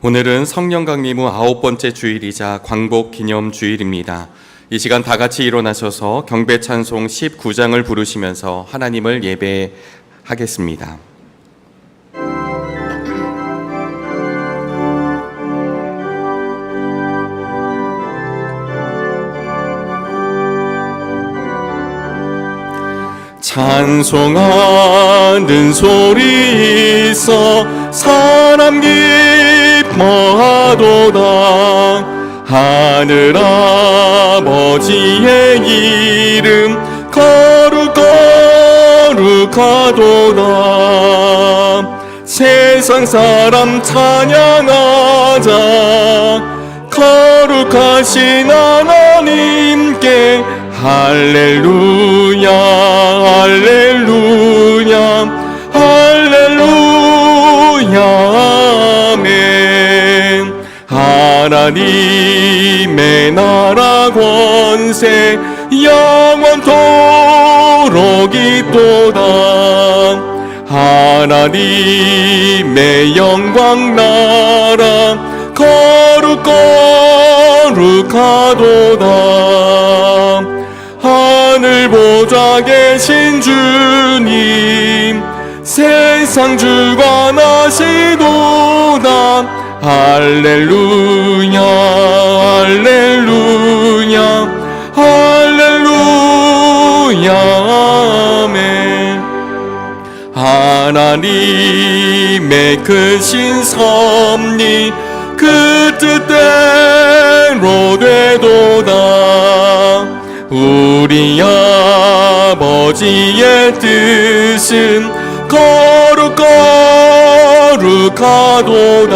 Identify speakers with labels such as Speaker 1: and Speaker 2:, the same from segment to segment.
Speaker 1: 오늘은 성령 강림 후 9번째 주일이자 광복 기념 주일입니다. 이 시간 다 같이 일어나셔서 경배 찬송 19장을 부르시면서 하나님을 예배하겠습니다. 찬송하는 소리 있어 사람 기뻐하도다. 하늘 아버지의 이름 거룩하도다. 세상 사람 찬양하자. 거룩하신 하나님께 할렐루야 할렐루야 할렐루야 아멘. 하나님의 나라 권세 영원토록 있도다. 하나님의 영광 나라 거룩하도다. 하늘 보좌 계신 주님 세상 주관하시도다. 할렐루야 할렐루야 할렐루야 아멘. 하나님의 크신 섭리 그 뜻대로 되도다. 우리 아버지의 뜻은 거룩하도다.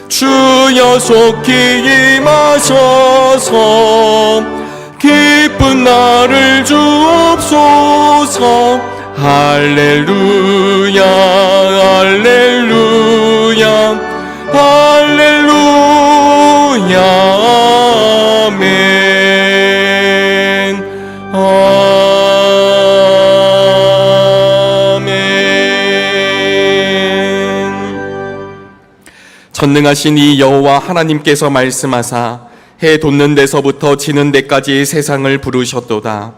Speaker 1: 주여 속히 임하셔서 기쁜 날을 주옵소서. 할렐루야 할렐루야 할렐루야 아멘. 전능하신 이 여호와 하나님께서 말씀하사 해 돋는 데서부터 지는 데까지 세상을 부르셨도다.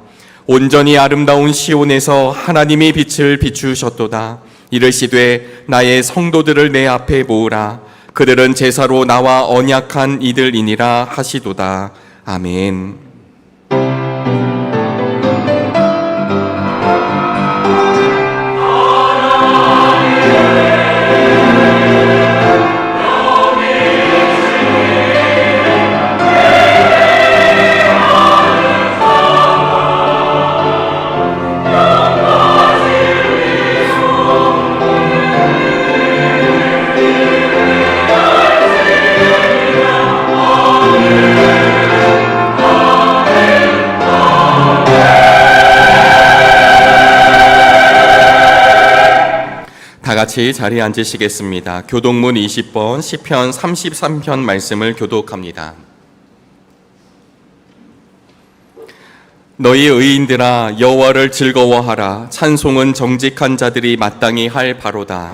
Speaker 1: 온전히 아름다운 시온에서 하나님이 빛을 비추셨도다. 이르시되 나의 성도들을 내 앞에 모으라. 그들은 제사로 나와 언약한 이들이니라 하시도다. 아멘. 다 같이 자리에 앉으시겠습니다. 교독문 20번, 시편 33편 말씀을 교독합니다. 너희 의인들아 여호와를 즐거워하라. 찬송은 정직한 자들이 마땅히 할 바로다.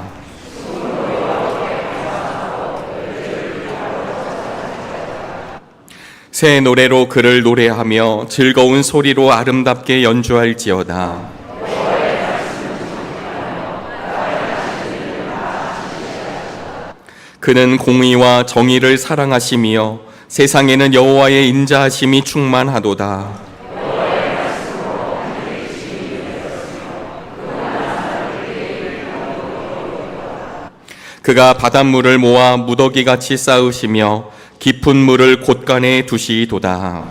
Speaker 1: 새 노래로 그를 노래하며 즐거운 소리로 아름답게 연주할지어다. 그는 공의와 정의를 사랑하시며 세상에는 여호와의 인자하심이 충만하도다. 그가 바닷물을 모아 무더기같이 쌓으시며 깊은 물을 곳간에 두시도다.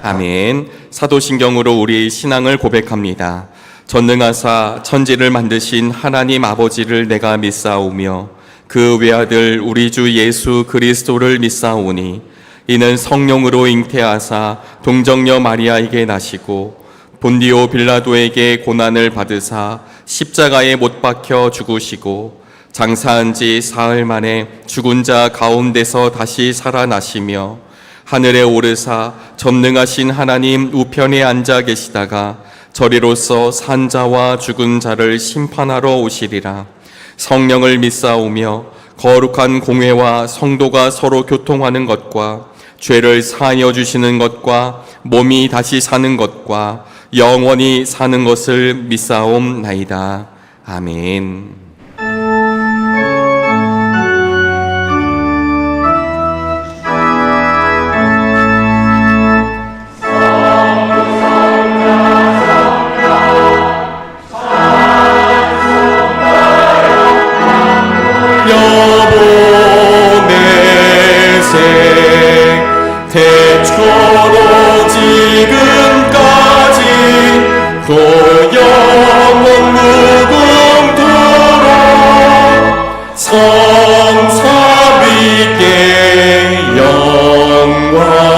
Speaker 1: 아멘. 사도신경으로 우리 신앙을 고백합니다. 전능하사 천지를 만드신 하나님 아버지를 내가 믿사오며 그 외아들 우리 주 예수 그리스도를 믿사오니 이는 성령으로 잉태하사 동정녀 마리아에게 나시고 본디오 빌라도에게 고난을 받으사 십자가에 못 박혀 죽으시고 장사한 지 사흘 만에 죽은 자 가운데서 다시 살아나시며 하늘에 오르사 전능하신 하나님 우편에 앉아 계시다가 저리로서 산 자와 죽은 자를 심판하러 오시리라. 성령을 믿사오며 거룩한 공회와 성도가 서로 교통하는 것과 죄를 사하여 주시는 것과 몸이 다시 사는 것과 영원히 사는 것을 믿사옵나이다. 아멘.
Speaker 2: 태초로 지금까지 또 영원 무궁토록 성삼위께 영광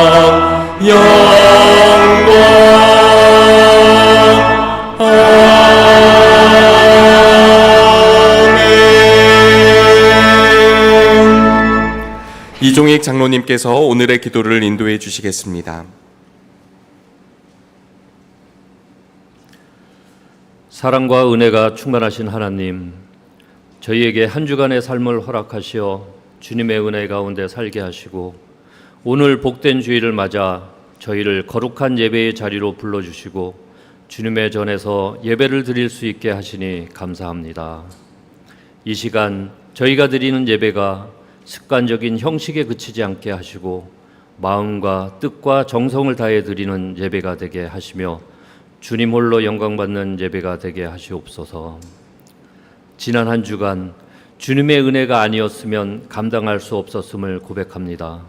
Speaker 1: 이종익 장로님께서 오늘의 기도를 인도해 주시겠습니다.
Speaker 3: 사랑과 은혜가 충만하신 하나님, 저희에게 한 주간의 삶을 허락하시어 주님의 은혜 가운데 살게 하시고 오늘 복된 주일을 맞아 저희를 거룩한 예배의 자리로 불러주시고 주님의 전에서 예배를 드릴 수 있게 하시니 감사합니다. 이 시간 저희가 드리는 예배가 습관적인 형식에 그치지 않게 하시고 마음과 뜻과 정성을 다해 드리는 예배가 되게 하시며 주님 홀로 영광받는 예배가 되게 하시옵소서. 지난 한 주간 주님의 은혜가 아니었으면 감당할 수 없었음을 고백합니다.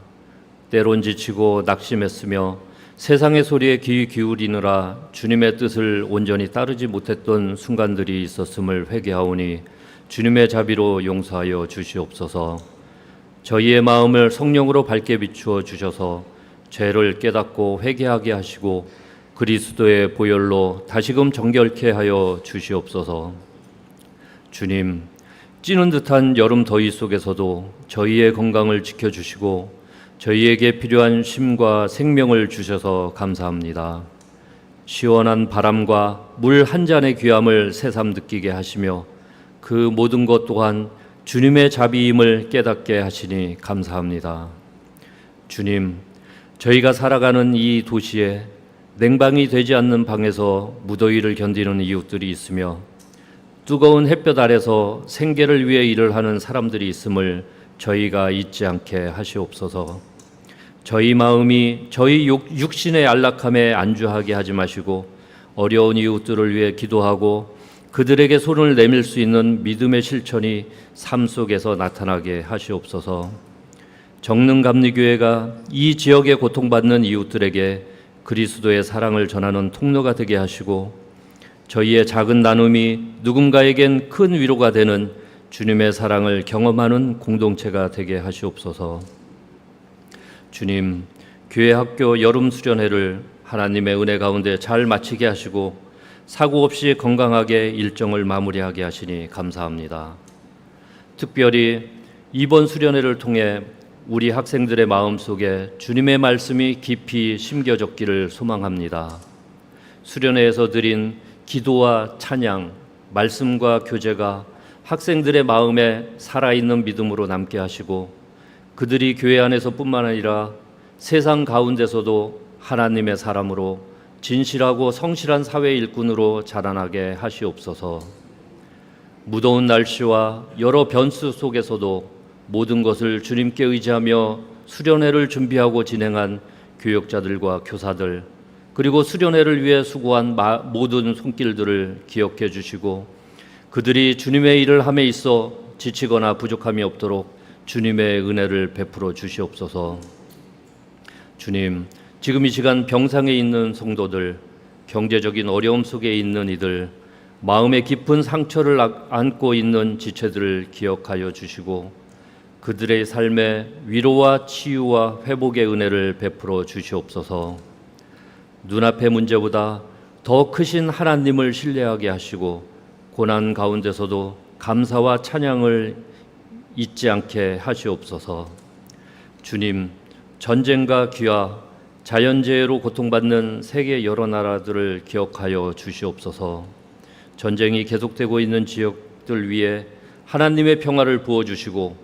Speaker 3: 때론 지치고 낙심했으며 세상의 소리에 귀 기울이느라 주님의 뜻을 온전히 따르지 못했던 순간들이 있었음을 회개하오니 주님의 자비로 용서하여 주시옵소서. 저희의 마음을 성령으로 밝게 비추어 주셔서 죄를 깨닫고 회개하게 하시고 그리스도의 보혈로 다시금 정결케 하여 주시옵소서. 주님, 찌는 듯한 여름 더위 속에서도 저희의 건강을 지켜주시고 저희에게 필요한 쉼과 생명을 주셔서 감사합니다. 시원한 바람과 물 한 잔의 귀함을 새삼 느끼게 하시며 그 모든 것 또한 주님의 자비임을 깨닫게 하시니 감사합니다. 주님, 저희가 살아가는 이 도시에 냉방이 되지 않는 방에서 무더위를 견디는 이웃들이 있으며 뜨거운 햇볕 아래서 생계를 위해 일을 하는 사람들이 있음을 저희가 잊지 않게 하시옵소서. 저희 마음이 저희 육신의 안락함에 안주하게 하지 마시고 어려운 이웃들을 위해 기도하고 그들에게 손을 내밀 수 있는 믿음의 실천이 삶 속에서 나타나게 하시옵소서. 정릉감리교회가 이 지역에 고통받는 이웃들에게 그리스도의 사랑을 전하는 통로가 되게 하시고 저희의 작은 나눔이 누군가에겐 큰 위로가 되는 주님의 사랑을 경험하는 공동체가 되게 하시옵소서. 주님, 교회 학교 여름 수련회를 하나님의 은혜 가운데 잘 마치게 하시고 사고 없이 건강하게 일정을 마무리하게 하시니 감사합니다. 특별히 이번 수련회를 통해 우리 학생들의 마음속에 주님의 말씀이 깊이 심겨졌기를 소망합니다. 수련회에서 드린 기도와 찬양, 말씀과 교제가 학생들의 마음에 살아있는 믿음으로 남게 하시고 그들이 교회 안에서뿐만 아니라 세상 가운데서도 하나님의 사람으로 진실하고 성실한 사회 일꾼으로 자라나게 하시옵소서. 무더운 날씨와 여러 변수 속에서도 모든 것을 주님께 의지하며 수련회를 준비하고 진행한 교역자들과 교사들 그리고 수련회를 위해 수고한 모든 손길들을 기억해 주시고 그들이 주님의 일을 함에 있어 지치거나 부족함이 없도록 주님의 은혜를 베풀어 주시옵소서. 주님, 지금 이 시간 병상에 있는 성도들, 경제적인 어려움 속에 있는 이들, 마음의 깊은 상처를 안고 있는 지체들을 기억하여 주시고 그들의 삶에 위로와 치유와 회복의 은혜를 베풀어 주시옵소서. 눈앞의 문제보다 더 크신 하나님을 신뢰하게 하시고 고난 가운데서도 감사와 찬양을 잊지 않게 하시옵소서. 주님, 전쟁과 귀화, 자연재해로 고통받는 세계 여러 나라들을 기억하여 주시옵소서. 전쟁이 계속되고 있는 지역들 위에 하나님의 평화를 부어주시고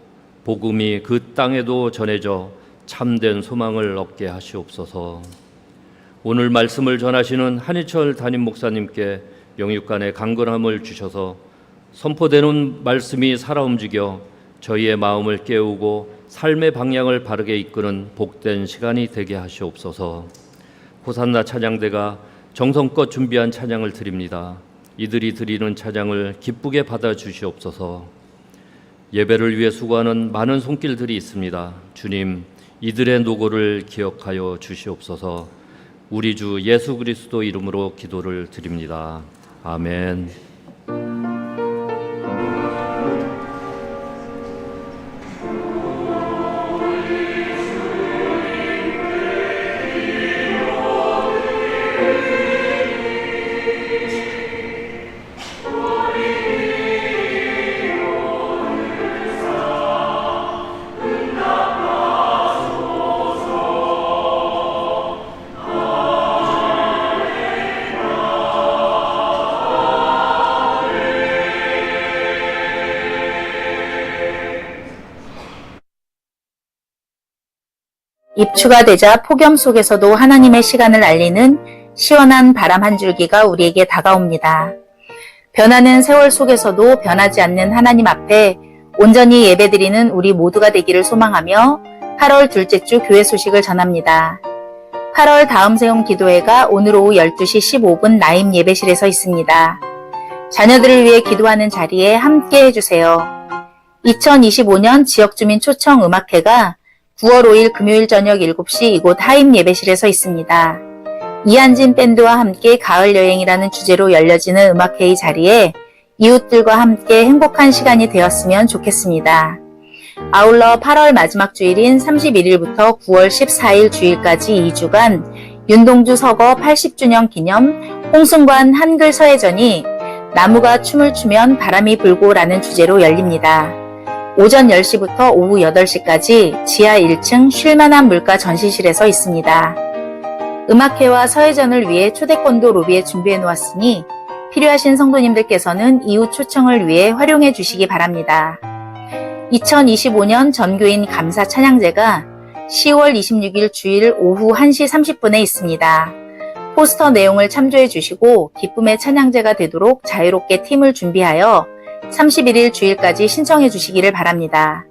Speaker 3: 복음이 그 땅에도 전해져 참된 소망을 얻게 하시옵소서. 오늘 말씀을 전하시는 한희철 담임 목사님께 영육간의 강건함을 주셔서 선포되는 말씀이 살아 움직여 저희의 마음을 깨우고 삶의 방향을 바르게 이끄는 복된 시간이 되게 하시옵소서. 호산나 찬양대가 정성껏 준비한 찬양을 드립니다. 이들이 드리는 찬양을 기쁘게 받아 주시옵소서. 예배를 위해 수고하는 많은 손길들이 있습니다. 주님, 이들의 노고를 기억하여 주시옵소서. 우리 주 예수 그리스도 이름으로 기도를 드립니다. 아멘.
Speaker 4: 입추가 되자 폭염 속에서도 하나님의 시간을 알리는 시원한 바람 한 줄기가 우리에게 다가옵니다. 변하는 세월 속에서도 변하지 않는 하나님 앞에 온전히 예배드리는 우리 모두가 되기를 소망하며 8월 둘째 주 교회 소식을 전합니다. 8월 다음 세움 기도회가 오늘 오후 12시 15분 나임 예배실에서 있습니다. 자녀들을 위해 기도하는 자리에 함께 해주세요. 2025년 지역주민 초청 음악회가 9월 5일 금요일 저녁 7시 이곳 하임 예배실에서 있습니다. 이한진 밴드와 함께 가을 여행이라는 주제로 열려지는 음악회의 자리에 이웃들과 함께 행복한 시간이 되었으면 좋겠습니다. 아울러 8월 마지막 주일인 31일부터 9월 14일 주일까지 2주간 윤동주 서거 80주년 기념 홍승관 한글 서예전이 나무가 춤을 추면 바람이 불고라는 주제로 열립니다. 오전 10시부터 오후 8시까지 지하 1층 쉴만한 물가 전시실에서 있습니다. 음악회와 서예전을 위해 초대권도 로비에 준비해 놓았으니 필요하신 성도님들께서는 이웃 초청을 위해 활용해 주시기 바랍니다. 2025년 전교인 감사 찬양제가 10월 26일 주일 오후 1시 30분에 있습니다. 포스터 내용을 참조해 주시고 기쁨의 찬양제가 되도록 자유롭게 팀을 준비하여 31일 주일까지 신청해 주시기를 바랍니다.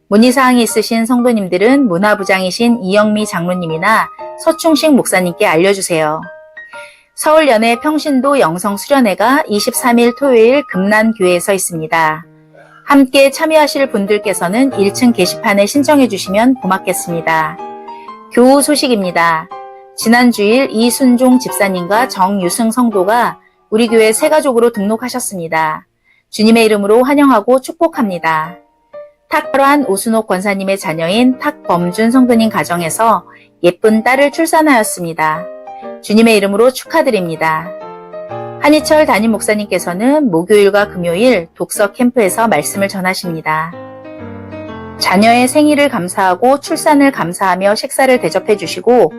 Speaker 4: 문의사항이 있으신 성도님들은 문화부장이신 이영미 장로님이나 서충식 목사님께 알려주세요. 서울연회 평신도 영성수련회가 23일 토요일 금난교회에서 있습니다. 함께 참여하실 분들께서는 1층 게시판에 신청해 주시면 고맙겠습니다. 교우 소식입니다. 지난 주일 이순종 집사님과 정유승 성도가 우리 교회 새가족으로 등록하셨습니다. 주님의 이름으로 환영하고 축복합니다. 탁월한 오순옥 권사님의 자녀인 탁범준 성도님 가정에서 예쁜 딸을 출산하였습니다. 주님의 이름으로 축하드립니다. 한희철 담임 목사님께서는 목요일과 금요일 독서 캠프에서 말씀을 전하십니다. 자녀의 생일을 감사하고 출산을 감사하며 식사를 대접해 주시고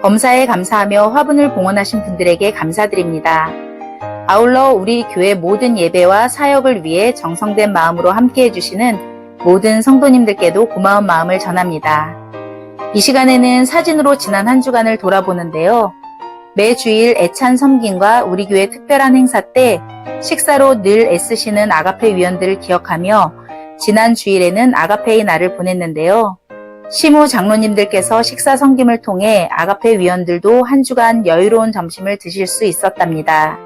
Speaker 4: 검사에 감사하며 화분을 봉헌하신 분들에게 감사드립니다. 아울러 우리 교회 모든 예배와 사역을 위해 정성된 마음으로 함께 해주시는 모든 성도님들께도 고마운 마음을 전합니다. 이 시간에는 사진으로 지난 한 주간을 돌아보는데요. 매 주일 애찬 섬김과 우리 교회 특별한 행사 때 식사로 늘 애쓰시는 아가페 위원들을 기억하며 지난 주일에는 아가페의 날을 보냈는데요. 시무 장로님들께서 식사 섬김을 통해 아가페 위원들도 한 주간 여유로운 점심을 드실 수 있었답니다.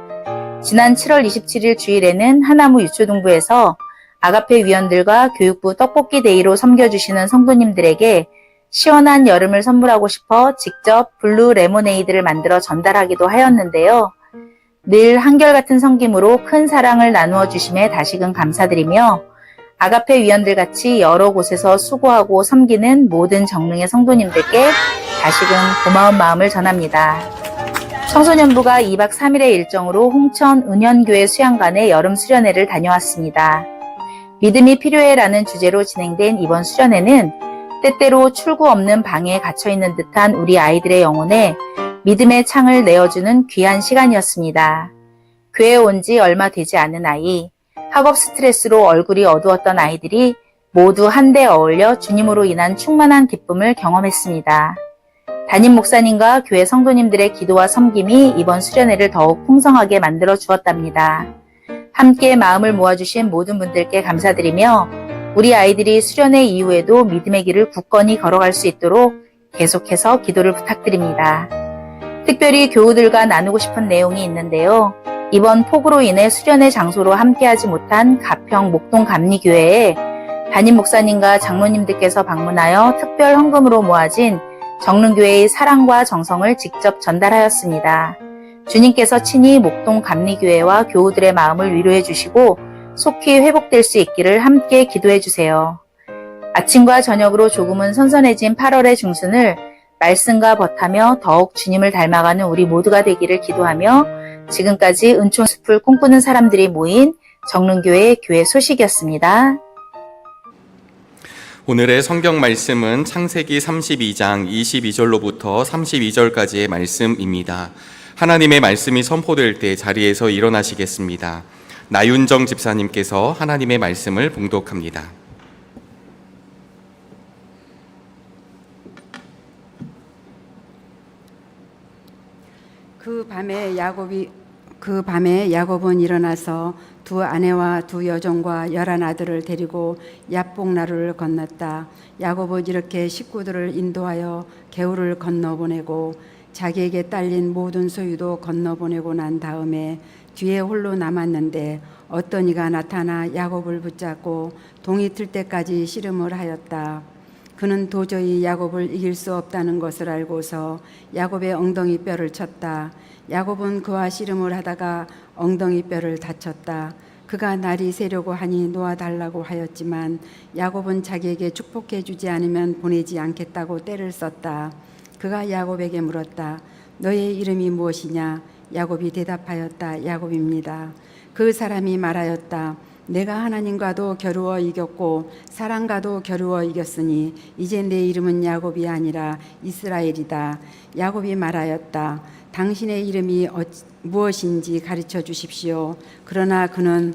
Speaker 4: 지난 7월 27일 주일에는 하나무 유초등부에서 아가페 위원들과 교육부 떡볶이 데이로 섬겨주시는 성도님들에게 시원한 여름을 선물하고 싶어 직접 블루 레모네이드를 만들어 전달하기도 하였는데요. 늘 한결같은 섬김으로 큰 사랑을 나누어 주심에 다시금 감사드리며 아가페 위원들 같이 여러 곳에서 수고하고 섬기는 모든 정릉의 성도님들께 다시금 고마운 마음을 전합니다. 청소년부가 2박 3일의 일정으로 홍천 은현교회 수양관에 여름 수련회를 다녀왔습니다. 믿음이 필요해라는 주제로 진행된 이번 수련회는 때때로 출구 없는 방에 갇혀있는 듯한 우리 아이들의 영혼에 믿음의 창을 내어주는 귀한 시간이었습니다. 교회에 온 지 얼마 되지 않은 아이, 학업 스트레스로 얼굴이 어두웠던 아이들이 모두 한데 어울려 주님으로 인한 충만한 기쁨을 경험했습니다. 담임 목사님과 교회 성도님들의 기도와 섬김이 이번 수련회를 더욱 풍성하게 만들어 주었답니다. 함께 마음을 모아주신 모든 분들께 감사드리며 우리 아이들이 수련회 이후에도 믿음의 길을 굳건히 걸어갈 수 있도록 계속해서 기도를 부탁드립니다. 특별히 교우들과 나누고 싶은 내용이 있는데요. 이번 폭우로 인해 수련회 장소로 함께하지 못한 가평 목동 감리교회에 담임 목사님과 장로님들께서 방문하여 특별 헌금으로 모아진 정릉교회의 사랑과 정성을 직접 전달하였습니다. 주님께서 친히 목동 감리교회와 교우들의 마음을 위로해 주시고 속히 회복될 수 있기를 함께 기도해 주세요. 아침과 저녁으로 조금은 선선해진 8월의 중순을 말씀과 벗하며 더욱 주님을 닮아가는 우리 모두가 되기를 기도하며 지금까지 은총숲을 꿈꾸는 사람들이 모인 정릉교회 교회 소식이었습니다.
Speaker 1: 오늘의 성경 말씀은 창세기 32장 22절로부터 32절까지의 말씀입니다. 하나님의 말씀이 선포될 때 자리에서 일어나시겠습니다. 나윤정 집사님께서 하나님의 말씀을 봉독합니다.
Speaker 5: 그 밤에 야곱은 일어나서 두 아내와 두 여종과 11아들을 데리고 얍복나루를 건넜다. 야곱은 이렇게 식구들을 인도하여 개울을 건너보내고 자기에게 딸린 모든 소유도 건너보내고 난 다음에 뒤에 홀로 남았는데 어떤 이가 나타나 야곱을 붙잡고 동이 틀 때까지 씨름을 하였다. 그는 도저히 야곱을 이길 수 없다는 것을 알고서 야곱의 엉덩이 뼈를 쳤다. 야곱은 그와 씨름을 하다가 엉덩이 뼈를 다쳤다. 그가 날이 새려고 하니 놓아달라고 하였지만 야곱은 자기에게 축복해 주지 않으면 보내지 않겠다고 떼를 썼다. 그가 야곱에게 물었다. 너의 이름이 무엇이냐? 야곱이 대답하였다. 야곱입니다. 그 사람이 말하였다. 내가 하나님과도 겨루어 이겼고 사람과도 겨루어 이겼으니 이제 내 이름은 야곱이 아니라 이스라엘이다. 야곱이 말하였다. 당신의 이름이 무엇인지 가르쳐 주십시오. 그러나 그는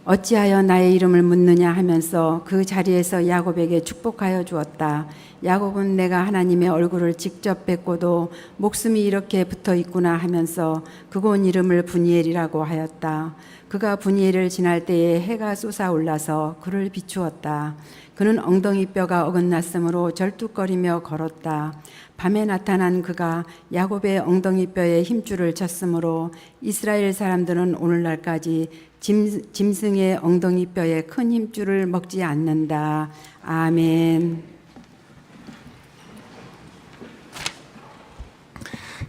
Speaker 5: 어찌하여 나의 이름을 묻느냐 하면서 그 자리에서 야곱에게 축복하여 주었다. 야곱은 내가 하나님의 얼굴을 직접 뵙고도 목숨이 이렇게 붙어 있구나 하면서 그곳 이름을 브니엘이라고 하였다. 그가 브니엘을 지날 때에 해가 솟아올라서 그를 비추었다. 그는 엉덩이 뼈가 어긋났으므로 절뚝거리며 걸었다. 밤에 나타난 그가 야곱의 엉덩이 뼈에 힘줄을 쳤으므로 이스라엘 사람들은 오늘날까지 짐승의 엉덩이 뼈에 큰 힘줄을 먹지 않는다. 아멘.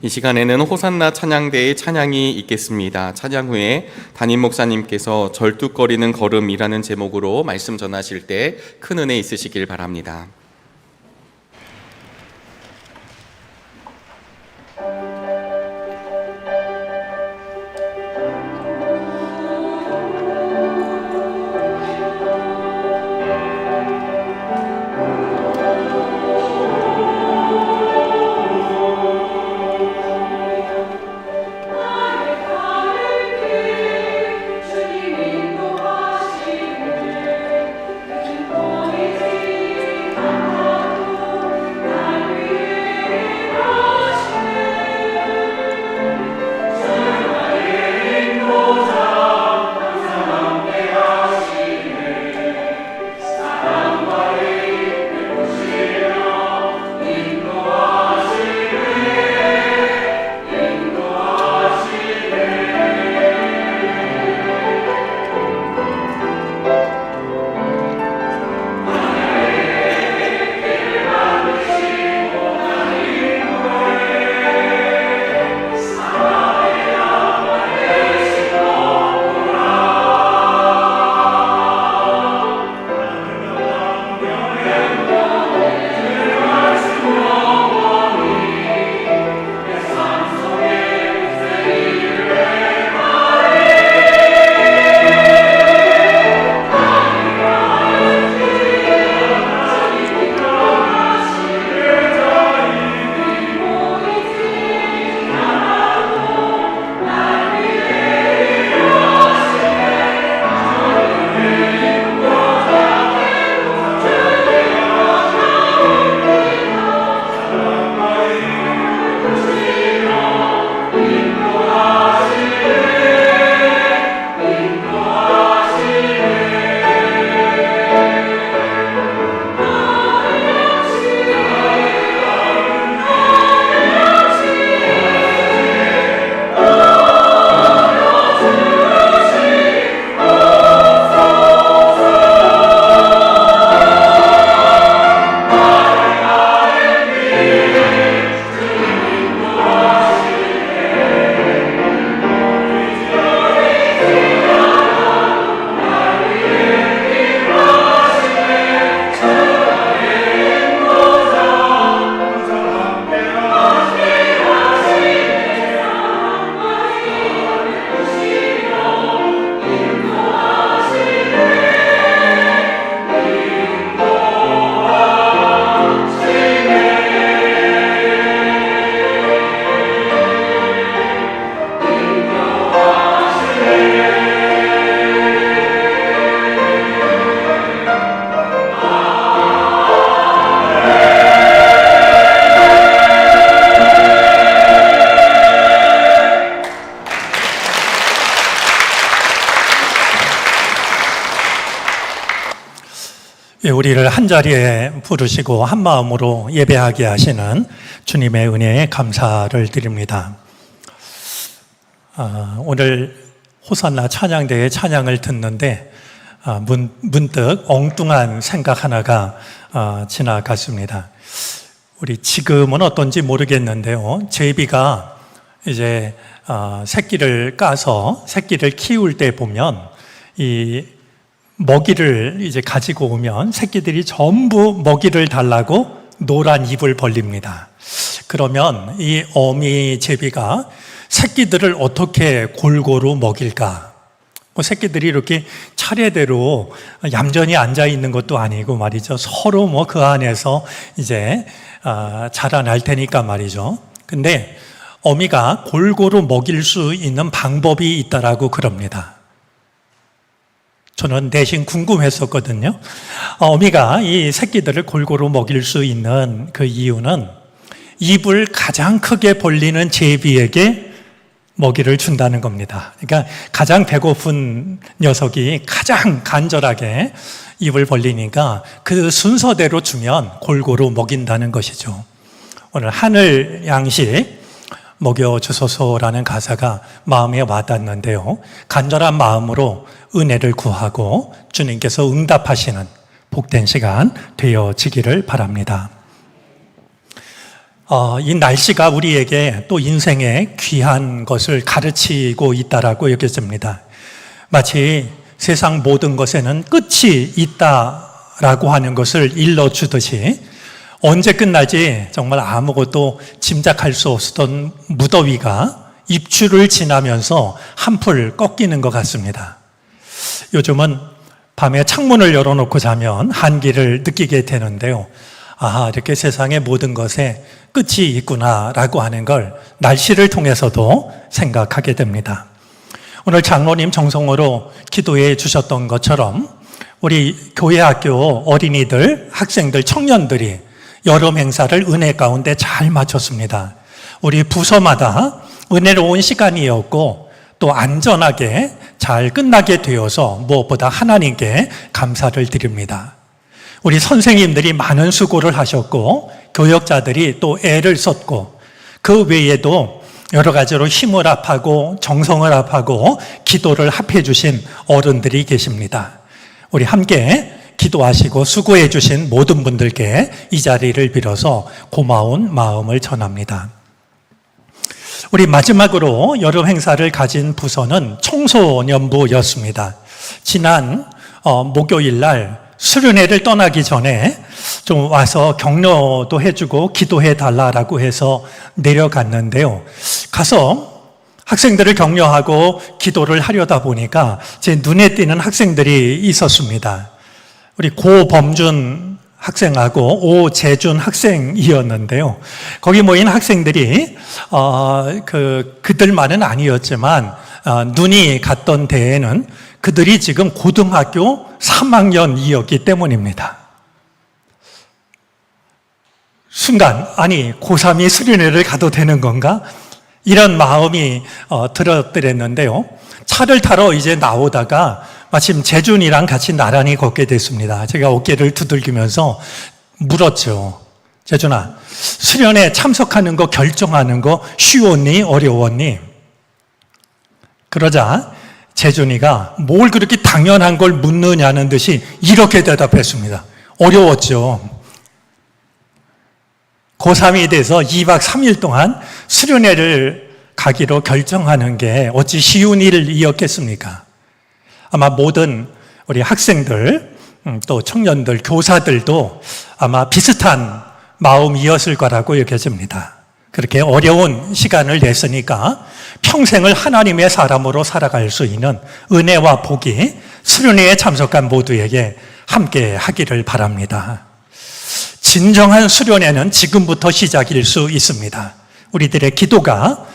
Speaker 1: 이 시간에는 호산나 찬양대의 찬양이 있겠습니다. 찬양 후에 담임 목사님께서 절뚝거리는 걸음이라는 제목으로 말씀 전하실 때 큰 은혜 있으시길 바랍니다.
Speaker 2: 주님
Speaker 6: 우리를 한자리에 부르시고 한마음으로 예배하게 하시는 주님의 은혜에 감사를 드립니다. 오늘 호산나 찬양대회 찬양을 듣는데 문득 엉뚱한 생각 하나가 지나갔습니다. 우리 지금은 어떤지 모르겠는데요. 제비가 이제 새끼를 까서 새끼를 키울 때 보면 이 먹이를 이제 가지고 오면 새끼들이 전부 먹이를 달라고 노란 입을 벌립니다. 그러면 이 어미 제비가 새끼들을 어떻게 골고루 먹일까? 새끼들이 이렇게 차례대로 얌전히 앉아 있는 것도 아니고 말이죠. 서로 그 안에서 이제 자라날 테니까 말이죠. 근데 어미가 골고루 먹일 수 있는 방법이 있다라고 그럽니다. 저는 대신 궁금했었거든요. 어미가 이 새끼들을 골고루 먹일 수 있는 그 이유는 입을 가장 크게 벌리는 제비에게 먹이를 준다는 겁니다. 그러니까 가장 배고픈 녀석이 가장 간절하게 입을 벌리니까 그 순서대로 주면 골고루 먹인다는 것이죠. 오늘 하늘 양식 먹여주소서라는 가사가 마음에 와닿는데요. 간절한 마음으로 은혜를 구하고 주님께서 응답하시는 복된 시간 되어지기를 바랍니다. 이 날씨가 우리에게 또 인생의 귀한 것을 가르치고 있다라고 여겨집니다. 마치 세상 모든 것에는 끝이 있다라고 하는 것을 일러주듯이 언제 끝날지 정말 아무것도 짐작할 수 없었던 무더위가 입추를 지나면서 한풀 꺾이는 것 같습니다. 요즘은 밤에 창문을 열어놓고 자면 한기를 느끼게 되는데요. 이렇게 세상의 모든 것에 끝이 있구나라고 하는 걸 날씨를 통해서도 생각하게 됩니다. 오늘 장로님 정성으로 기도해 주셨던 것처럼 우리 교회 학교 어린이들, 학생들, 청년들이 여름 행사를 은혜 가운데 잘 마쳤습니다. 우리 부서마다 은혜로운 시간이었고 또 안전하게 잘 끝나게 되어서 무엇보다 하나님께 감사를 드립니다. 우리 선생님들이 많은 수고를 하셨고 교역자들이 또 애를 썼고 그 외에도 여러 가지로 힘을 합하고 정성을 합하고 기도를 합해 주신 어른들이 계십니다. 우리 함께 기도하시고 수고해 주신 모든 분들께 이 자리를 빌어서 고마운 마음을 전합니다. 우리 마지막으로 여름 행사를 가진 부서는 청소년부였습니다. 지난 목요일 날 수련회를 떠나기 전에 좀 와서 격려도 해주고 기도해 달라라고 해서 내려갔는데요. 가서 학생들을 격려하고 기도를 하려다 보니까 제 눈에 띄는 학생들이 있었습니다. 우리 고범준 학생하고 오재준 학생이었는데요. 거기 모인 학생들이 그들만은 아니었지만 눈이 갔던 데에는 그들이 지금 고등학교 3학년이었기 때문입니다. 순간 고3이 수련회를 가도 되는 건가? 이런 마음이 들었더랬는데요. 차를 타러 이제 나오다가 마침 재준이랑 같이 나란히 걷게 됐습니다. 제가 어깨를 두들기면서 물었죠. 재준아, 수련회 참석하는 거 결정하는 거 쉬웠니? 어려웠니? 그러자 재준이가 뭘 그렇게 당연한 걸 묻느냐는 듯이 이렇게 대답했습니다. 어려웠죠. 고3이 돼서 2박 3일 동안 수련회를 가기로 결정하는 게 어찌 쉬운 일이었겠습니까? 아마 모든 우리 학생들, 또 청년들, 교사들도 아마 비슷한 마음이었을 거라고 여겨집니다. 그렇게 어려운 시간을 냈으니까 평생을 하나님의 사람으로 살아갈 수 있는 은혜와 복이 수련회에 참석한 모두에게 함께 하기를 바랍니다. 진정한 수련회는 지금부터 시작일 수 있습니다. 우리들의 기도가,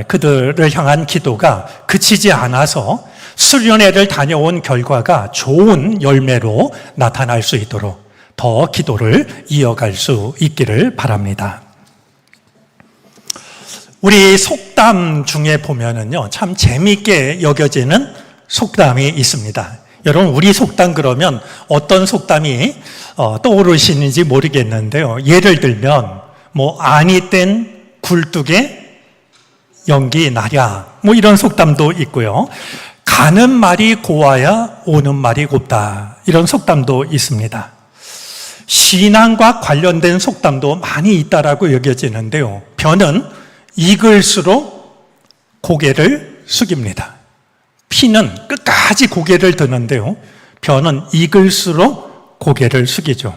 Speaker 6: 그들을 향한 기도가 그치지 않아서 수련회를 다녀온 결과가 좋은 열매로 나타날 수 있도록 더 기도를 이어갈 수 있기를 바랍니다. 우리 속담 중에 보면은요, 참 재미있게 여겨지는 속담이 있습니다. 여러분, 우리 속담 그러면 어떤 속담이 떠오르시는지 모르겠는데요. 예를 들면 안이 뗀 굴뚝에 연기 나랴, 이런 속담도 있고요. 가는 말이 고와야 오는 말이 곱다, 이런 속담도 있습니다. 신앙과 관련된 속담도 많이 있다라고 여겨지는데요. 변은 익을수록 고개를 숙입니다. 피는 끝까지 고개를 드는데요. 변은 익을수록 고개를 숙이죠.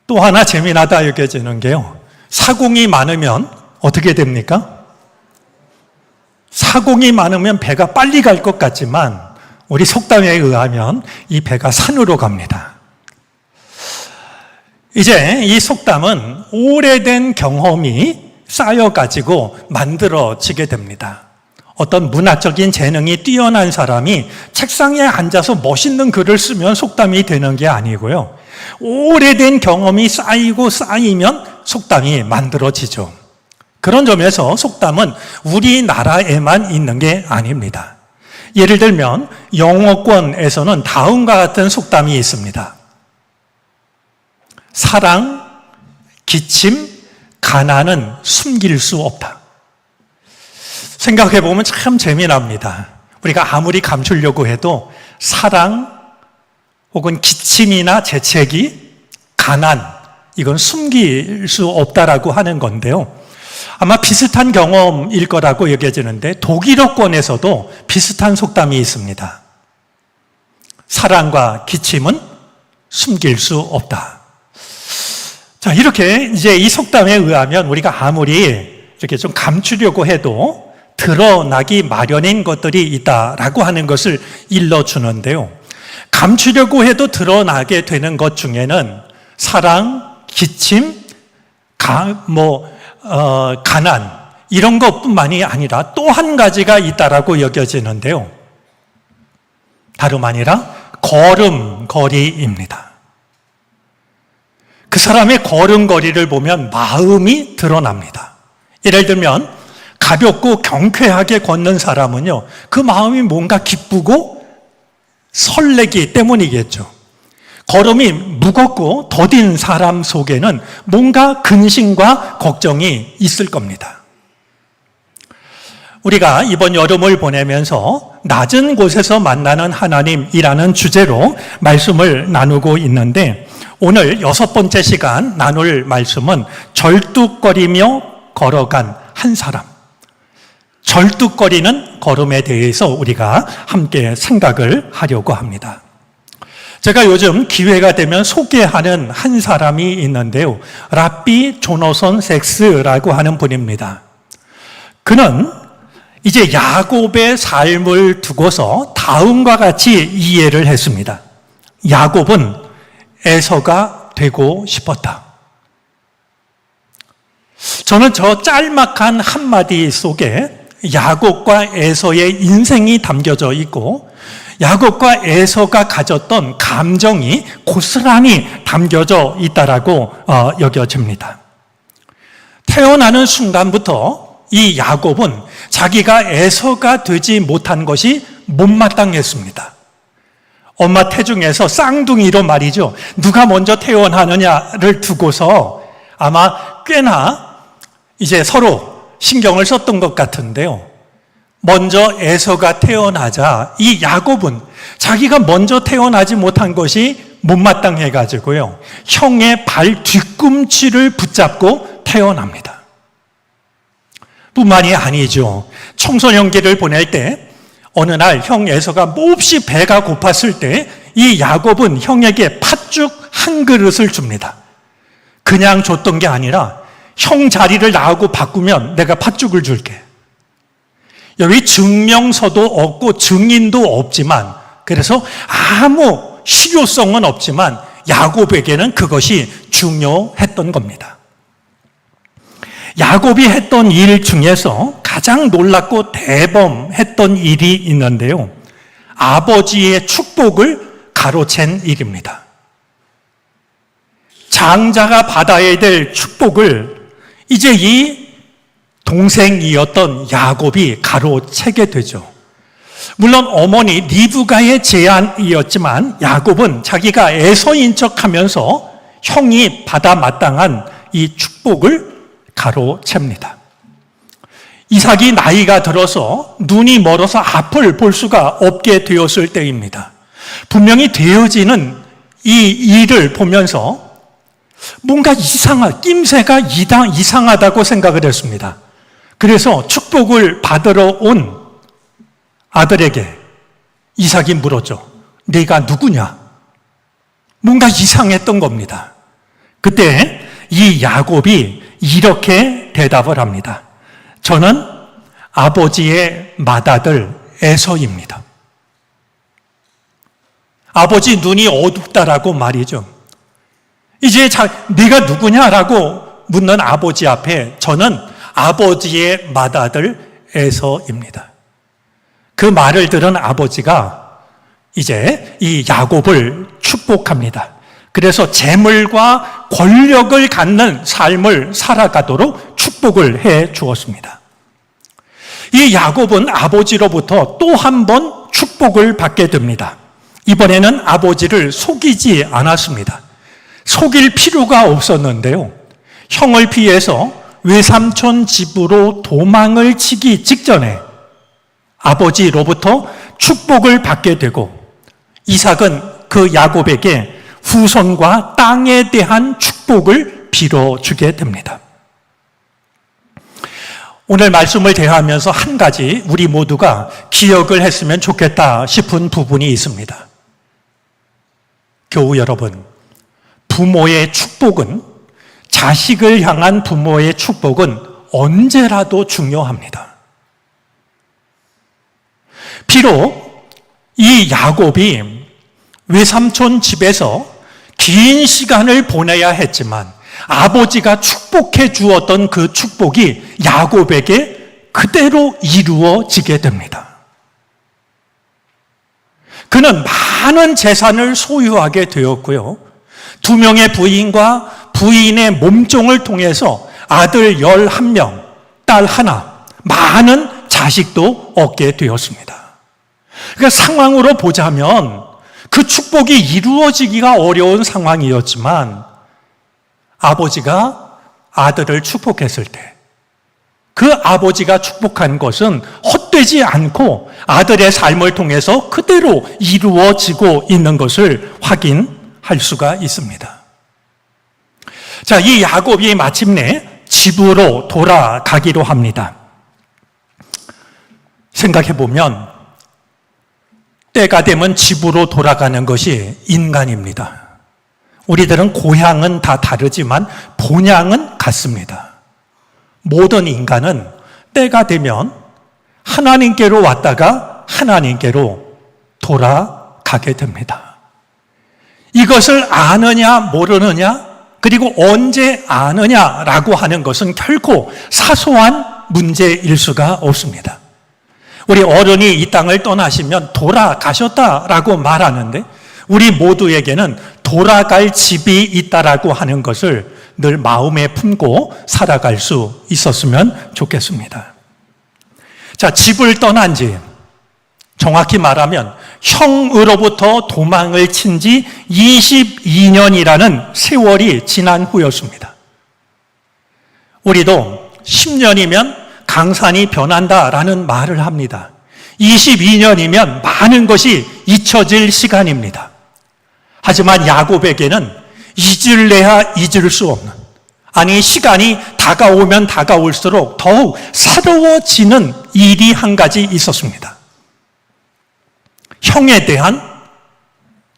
Speaker 6: 또 하나 재미나다 여겨지는 게요. 사공이 많으면 어떻게 됩니까? 사공이 많으면 배가 빨리 갈 것 같지만 우리 속담에 의하면 이 배가 산으로 갑니다. 이제 이 속담은 오래된 경험이 쌓여가지고 만들어지게 됩니다. 어떤 문화적인 재능이 뛰어난 사람이 책상에 앉아서 멋있는 글을 쓰면 속담이 되는 게 아니고요. 오래된 경험이 쌓이고 쌓이면 속담이 만들어지죠. 그런 점에서 속담은 우리나라에만 있는 게 아닙니다. 예를 들면 영어권에서는 다음과 같은 속담이 있습니다. 사랑, 기침, 가난은 숨길 수 없다. 생각해 보면 참 재미납니다. 우리가 아무리 감추려고 해도 사랑 혹은 기침이나 재채기, 가난, 이건 숨길 수 없다라고 하는 건데요. 아마 비슷한 경험일 거라고 여겨지는데 독일어권에서도 비슷한 속담이 있습니다. 사랑과 기침은 숨길 수 없다. 자, 이렇게 이제 이 속담에 의하면 우리가 아무리 이렇게 좀 감추려고 해도 드러나기 마련인 것들이 있다라고 하는 것을 일러주는데요. 감추려고 해도 드러나게 되는 것 중에는 사랑, 기침, 가난, 이런 것뿐만이 아니라 또 한 가지가 있다라고 여겨지는데요. 다름 아니라 걸음걸이입니다. 그 사람의 걸음걸이를 보면 마음이 드러납니다. 예를 들면 가볍고 경쾌하게 걷는 사람은요, 그 마음이 뭔가 기쁘고 설레기 때문이겠죠. 걸음이 무겁고 더딘 사람 속에는 뭔가 근심과 걱정이 있을 겁니다. 우리가 이번 여름을 보내면서 낮은 곳에서 만나는 하나님이라는 주제로 말씀을 나누고 있는데, 오늘 6번째 시간 나눌 말씀은 절뚝거리며 걸어간 한 사람, 절뚝거리는 걸음에 대해서 우리가 함께 생각을 하려고 합니다. 제가 요즘 기회가 되면 소개하는 한 사람이 있는데요. 랍비 조너선 섹스라고 하는 분입니다. 그는 이제 야곱의 삶을 두고서 다음과 같이 이해를 했습니다. 야곱은 에서가 되고 싶었다. 저는 저 짤막한 한마디 속에 야곱과 에서의 인생이 담겨져 있고 야곱과 에서가 가졌던 감정이 고스란히 담겨져 있다라고 여겨집니다. 태어나는 순간부터 이 야곱은 자기가 에서가 되지 못한 것이 못마땅했습니다. 엄마 태중에서 쌍둥이로 말이죠. 누가 먼저 태어나느냐를 두고서 아마 꽤나 이제 서로 신경을 썼던 것 같은데요. 먼저 에서가 태어나자 이 야곱은 자기가 먼저 태어나지 못한 것이 못마땅해가지고요. 형의 발 뒤꿈치를 붙잡고 태어납니다. 뿐만이 아니죠. 청소년기를 보낼 때 어느 날 형 에서가 몹시 배가 고팠을 때 이 야곱은 형에게 팥죽 한 그릇을 줍니다. 그냥 줬던 게 아니라 형 자리를 나하고 바꾸면 내가 팥죽을 줄게. 여기 증명서도 없고 증인도 없지만, 그래서 아무 실효성은 없지만 야곱에게는 그것이 중요했던 겁니다. 야곱이 했던 일 중에서 가장 놀랍고 대범했던 일이 있는데요. 아버지의 축복을 가로챈 일입니다. 장자가 받아야 될 축복을 이제 이 동생이었던 야곱이 가로채게 되죠. 물론 어머니 리브가의 제안이었지만 야곱은 자기가 에서인 척하면서 형이 받아 마땅한 이 축복을 가로챕니다. 이삭이 나이가 들어서 눈이 멀어서 앞을 볼 수가 없게 되었을 때입니다. 분명히 되어지는 이 일을 보면서 뭔가 낌새가 이상하다고 생각을 했습니다. 그래서 축복을 받으러 온 아들에게 이삭이 물었죠. 네가 누구냐? 뭔가 이상했던 겁니다. 그때 이 야곱이 이렇게 대답을 합니다. 저는 아버지의 맏아들 에서입니다. 아버지 눈이 어둡다라고 말이죠. 이제 네가 누구냐라고 묻는 아버지 앞에 저는 아버지의 맏아들 에서입니다. 그 말을 들은 아버지가 이제 이 야곱을 축복합니다. 그래서 재물과 권력을 갖는 삶을 살아가도록 축복을 해 주었습니다. 이 야곱은 아버지로부터 또 한 번 축복을 받게 됩니다. 이번에는 아버지를 속이지 않았습니다. 속일 필요가 없었는데요. 형을 피해서 외삼촌 집으로 도망을 치기 직전에 아버지로부터 축복을 받게 되고 이삭은 그 야곱에게 후손과 땅에 대한 축복을 빌어주게 됩니다. 오늘 말씀을 대하면서 한 가지 우리 모두가 기억을 했으면 좋겠다 싶은 부분이 있습니다. 교우 여러분, 부모의 축복은, 자식을 향한 부모의 축복은 언제라도 중요합니다. 비록 이 야곱이 외삼촌 집에서 긴 시간을 보내야 했지만 아버지가 축복해 주었던 그 축복이 야곱에게 그대로 이루어지게 됩니다. 그는 많은 재산을 소유하게 되었고요. 2명의 부인과 부인의 몸종을 통해서 아들 11명, 딸 하나, 많은 자식도 얻게 되었습니다. 그러니까 상황으로 보자면 그 축복이 이루어지기가 어려운 상황이었지만 아버지가 아들을 축복했을 때 그 아버지가 축복한 것은 헛되지 않고 아들의 삶을 통해서 그대로 이루어지고 있는 것을 확인할 수가 있습니다. 자, 이 야곱이 마침내 집으로 돌아가기로 합니다. 생각해 보면 때가 되면 집으로 돌아가는 것이 인간입니다. 우리들은 고향은 다 다르지만 본향은 같습니다. 모든 인간은 때가 되면 하나님께로 왔다가 하나님께로 돌아가게 됩니다. 이것을 아느냐 모르느냐 그리고 언제 아느냐라고 하는 것은 결코 사소한 문제일 수가 없습니다. 우리 어른이 이 땅을 떠나시면 돌아가셨다라고 말하는데 우리 모두에게는 돌아갈 집이 있다라고 하는 것을 늘 마음에 품고 살아갈 수 있었으면 좋겠습니다. 자, 집을 떠난 지 정확히 말하면 형으로부터 도망을 친 지 22년이라는 세월이 지난 후였습니다. 우리도 10년이면 강산이 변한다라는 말을 합니다. 22년이면 많은 것이 잊혀질 시간입니다. 하지만 야곱에게는 잊을래야 잊을 수 없는, 아니 시간이 다가오면 다가올수록 더욱 새로워지는 일이 한 가지 있었습니다. 형에 대한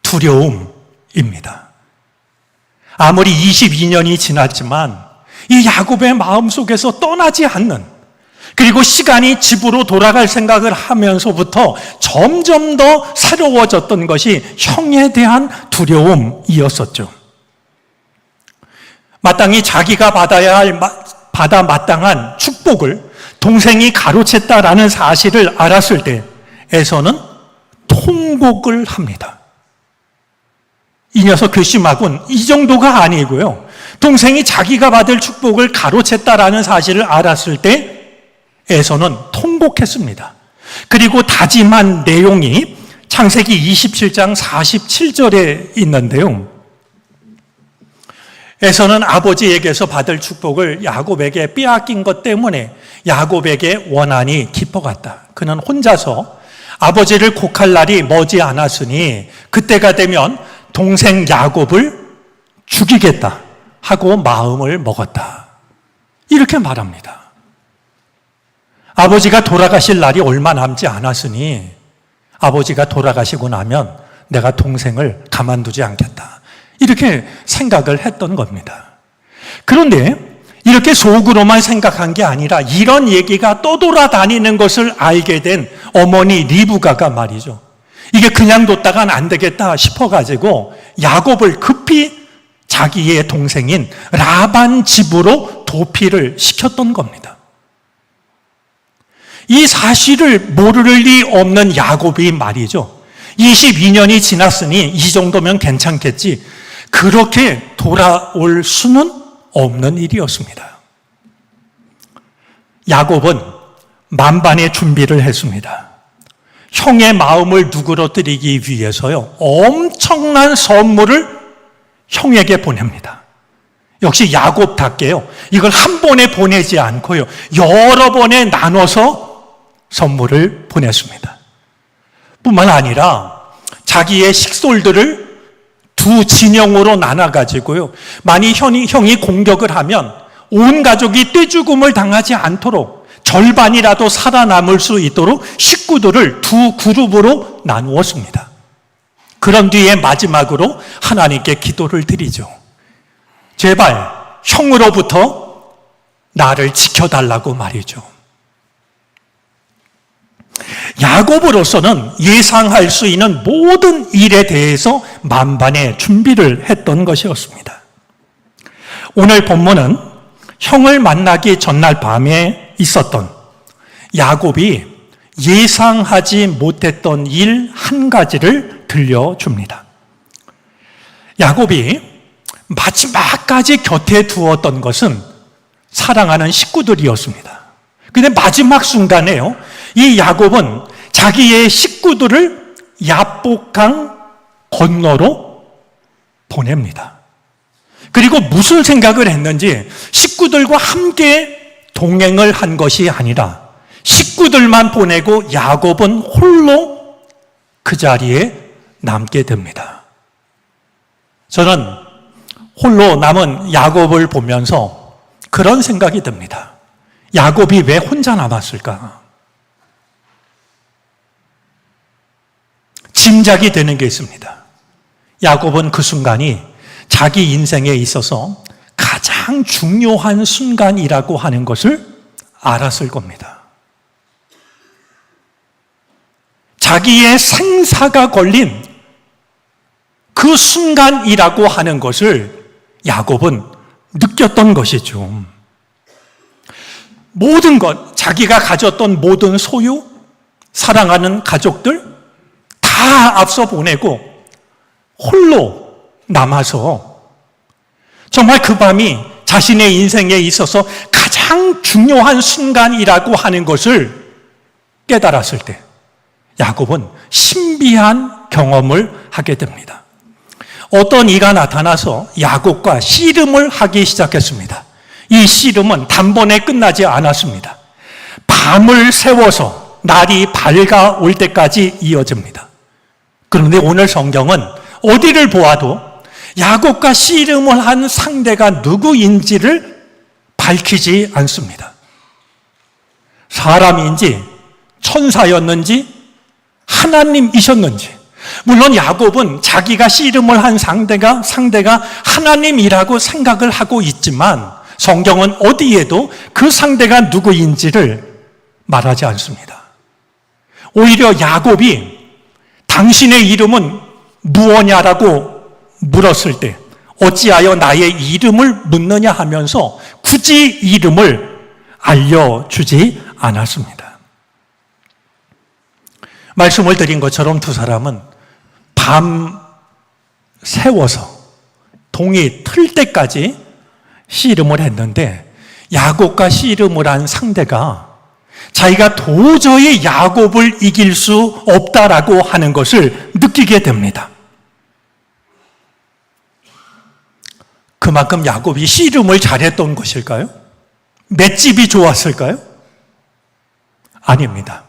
Speaker 6: 두려움입니다. 아무리 22년이 지났지만 이 야곱의 마음속에서 떠나지 않는, 그리고 시간이 집으로 돌아갈 생각을 하면서부터 점점 더 새로워졌던 것이 형에 대한 두려움이었었죠. 마땅히 자기가 받아 마땅한 축복을 동생이 가로챘다라는 사실을 알았을 때 에서는 통곡을 합니다. 이 녀석 괘씸하군, 이 정도가 아니고요. 동생이 자기가 받을 축복을 가로챘다라는 사실을 알았을 때 에서는 통곡했습니다. 그리고 다짐한 내용이 창세기 27장 47절에 있는데요. 에서는 아버지에게서 받을 축복을 야곱에게 빼앗긴 것 때문에 야곱에게 원한이 깊어갔다. 그는 혼자서 아버지를 곡할 날이 머지 않았으니 그때가 되면 동생 야곱을 죽이겠다 하고 마음을 먹었다. 이렇게 말합니다. 아버지가 돌아가실 날이 얼마 남지 않았으니 아버지가 돌아가시고 나면 내가 동생을 가만두지 않겠다. 이렇게 생각을 했던 겁니다. 그런데 이렇게 속으로만 생각한 게 아니라 이런 얘기가 떠돌아다니는 것을 알게 된 어머니 리브가가 말이죠. 이게 그냥 뒀다간 안 되겠다 싶어가지고 야곱을 급히 자기의 동생인 라반 집으로 도피를 시켰던 겁니다. 이 사실을 모를 리 없는 야곱이 말이죠. 22년이 지났으니 이 정도면 괜찮겠지. 그렇게 돌아올 수는 없는 일이었습니다. 야곱은 만반의 준비를 했습니다. 형의 마음을 누그러뜨리기 위해서요, 엄청난 선물을 형에게 보냅니다. 역시 야곱답게요, 이걸 한 번에 보내지 않고요, 여러 번에 나눠서 선물을 보냈습니다. 뿐만 아니라 자기의 식솔들을 두 진영으로 나눠가지고요, 만약 형이 공격을 하면 온 가족이 떼죽음을 당하지 않도록 절반이라도 살아남을 수 있도록 식구들을 두 그룹으로 나누었습니다. 그런 뒤에 마지막으로 하나님께 기도를 드리죠. 제발 형으로부터 나를 지켜달라고 말이죠. 야곱으로서는 예상할 수 있는 모든 일에 대해서 만반의 준비를 했던 것이었습니다. 오늘 본문은 형을 만나기 전날 밤에 있었던 야곱이 예상하지 못했던 일 한 가지를 들려줍니다. 야곱이 마지막까지 곁에 두었던 것은 사랑하는 식구들이었습니다. 그런데 마지막 순간에요, 이 야곱은 자기의 식구들을 야복강 건너로 보냅니다. 그리고 무슨 생각을 했는지 식구들과 함께 동행을 한 것이 아니라 식구들만 보내고 야곱은 홀로 그 자리에 남게 됩니다. 저는 홀로 남은 야곱을 보면서 그런 생각이 듭니다. 야곱이 왜 혼자 남았을까? 짐작이 되는 게 있습니다. 야곱은 그 순간이 자기 인생에 있어서 가장 중요한 순간이라고 하는 것을 알았을 겁니다. 자기의 생사가 걸린 그 순간이라고 하는 것을 야곱은 느꼈던 것이죠. 모든 것, 자기가 가졌던 모든 소유, 사랑하는 가족들 다 앞서 보내고 홀로 남아서 정말 그 밤이 자신의 인생에 있어서 가장 중요한 순간이라고 하는 것을 깨달았을 때 야곱은 신비한 경험을 하게 됩니다. 어떤 이가 나타나서 야곱과 씨름을 하기 시작했습니다. 이 씨름은 단번에 끝나지 않았습니다. 밤을 새워서 날이 밝아올 때까지 이어집니다. 그런데 오늘 성경은 어디를 보아도 야곱과 씨름을 한 상대가 누구인지를 밝히지 않습니다. 사람인지 천사였는지 하나님이셨는지. 물론 야곱은 자기가 씨름을 한 상대가 하나님이라고 생각을 하고 있지만 성경은 어디에도 그 상대가 누구인지를 말하지 않습니다. 오히려 야곱이 당신의 이름은 무엇냐라고 물었을 때 어찌하여 나의 이름을 묻느냐 하면서 굳이 이름을 알려주지 않았습니다. 말씀을 드린 것처럼 두 사람은 밤 새워서 동이 틀 때까지 씨름을 했는데 야곱과 씨름을 한 상대가 자기가 도저히 야곱을 이길 수 없다라고 하는 것을 느끼게 됩니다. 그만큼 야곱이 씨름을 잘했던 것일까요? 맷집이 좋았을까요? 아닙니다.